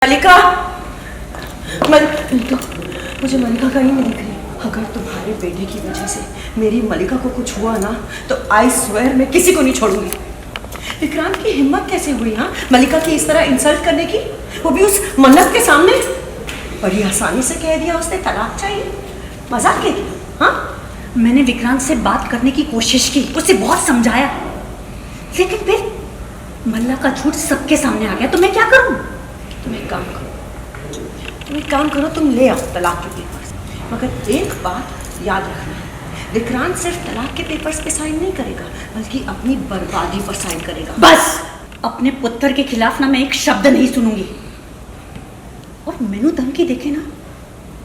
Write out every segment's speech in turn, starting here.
मलिका, मुझे मलिका कहीं नहीं दिख रही। अगर तुम्हारे बेटे की वजह से मेरी मलिका को कुछ हुआ ना तो आई स्वेयर मैं किसी को नहीं छोड़ूंगी। विक्रांत की हिम्मत कैसे हुई हाँ मलिका की इस तरह इंसल्ट करने की, वो भी उस मन्नत के सामने। बड़ी आसानी से कह दिया उसने तलाक चाहिए। मजाक के हाँ। मैंने विक्रांत से बात करने की कोशिश की, उसे बहुत समझाया, लेकिन फिर मल्ला का झूठ सबके सामने आ गया। तो मैं क्या करूं? तुम एक काम करो, तुम ले आओ तलाक के पेपर्स। मगर एक बात याद रखना, विक्रांत सिर्फ तलाक के पेपर्स पे साइन नहीं करेगा बल्कि अपनी बर्बादी पर साइन करेगा। बस अपने पुत्र के खिलाफ ना मैं एक शब्द नहीं सुनूंगी। और मैनू धमकी देखे ना,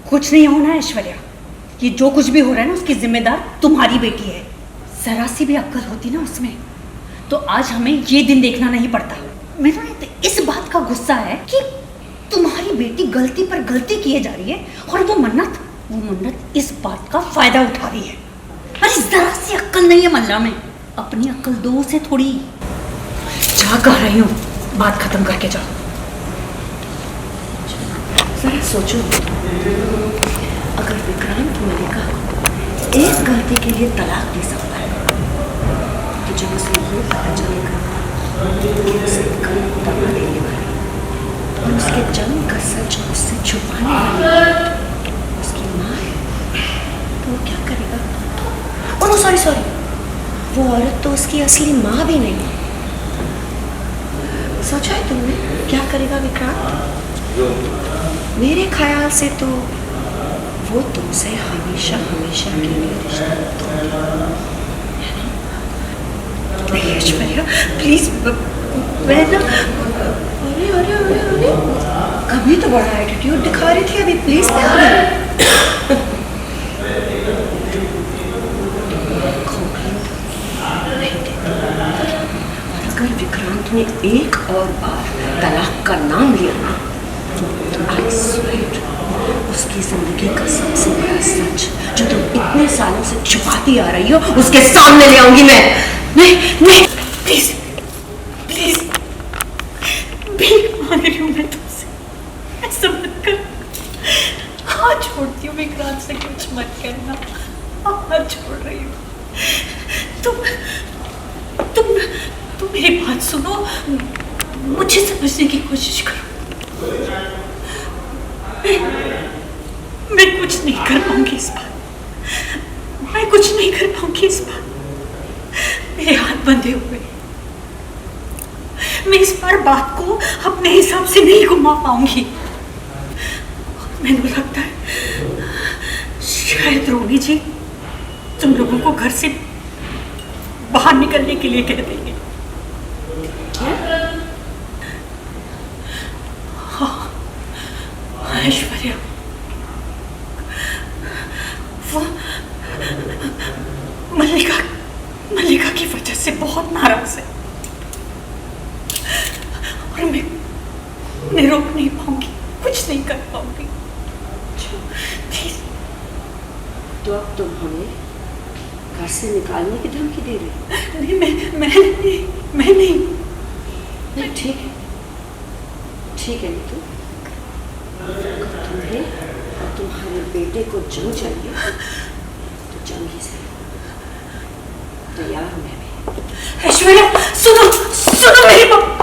कुछ नहीं होना है ऐश्वर्या। ये जो कुछ भी हो रहा है ना उसकी जिम्मेदार तुम्हारी बेटी है। जरा सी भी अक्ल होती ना उसमें तो आज हमें ये दिन देखना नहीं पड़ता। मेरा इस बात का गुस्सा है कि तुम्हारी बेटी गलती पर गलती किए जा रही है और वो मन्नत इस बात का फायदा उठा रही है। अरे जरा सी अक्ल नहीं है मल्ला में, अपनी अक्ल दो उसे थोड़ी। जा कह रही हूँ, बात खत्म करके जाओ। जरा सोचो, अगर विक्रांत मलिका एक गलती के लिए तलाक दे सकता है तो जब उसे ये पता चलेगा कि उसे गलत दवा देने वाली और उसके जन्म का सच उससे छुपाने वाली उसकी माँ है तो वो क्या करेगा? ओह सॉरी, वो औरत तो उसकी असली माँ भी नहीं। सोचा है तुमने क्या करेगा विक्रांत? मेरे ख्याल से तो वो तुमसे हमेशा के लिए रिश्ता तोड़ेगा। ऐश्वर्या प्लीज, मैं ना अरे कभी तो बड़ा एटीट्यूड दिखा रही थी, अभी प्लीज क्या हो गया? अगर विक्रांत ने एक और बार तलाक का नाम लिया ना तो आई स्वेयर उसकी जिंदगी का सबसे बड़ा सच जो तुम इतने सालों से छुपाती आ रही हो उसके सामने ले आऊंगी मैं। नहीं प्लीज भीख मांग रही हूँ मैं तुमसे, ऐसा मत कर। हाथ छोड़ती हूँ, विक्रांत से कुछ मत करना, हाथ छोड़ रही हूँ। तुम मेरी बात सुनो, मुझे समझने की कोशिश करो। मैं कुछ नहीं कर पाऊंगी इस बार, मैं कुछ नहीं कर पाऊंगी इस बार। मेरे हाथ बंधे हुए, मैं इस बार बात को अपने हिसाब से नहीं घुमा पाऊंगी। मैंने लगता है शायद रोनी जी तुम लोगों को घर से बाहर निकलने के लिए कह देंगे। हाँ ऐश्वर्या, वो मल्लिका की वजह से बहुत नाराज है और मैं रोक नहीं पाऊंगी, कुछ नहीं कर पाऊंगी। तो अब तुम हमें घर से निकालने की धमकी दे रही हो? नहीं, मैं नहीं। ठीक है नीतू, तुम्हें और तुम्हारे बेटे को जंग चाहिए तो जंग ही से तैयार हूं मैं भी। ऐश्वर्या सुनो मेरी बात।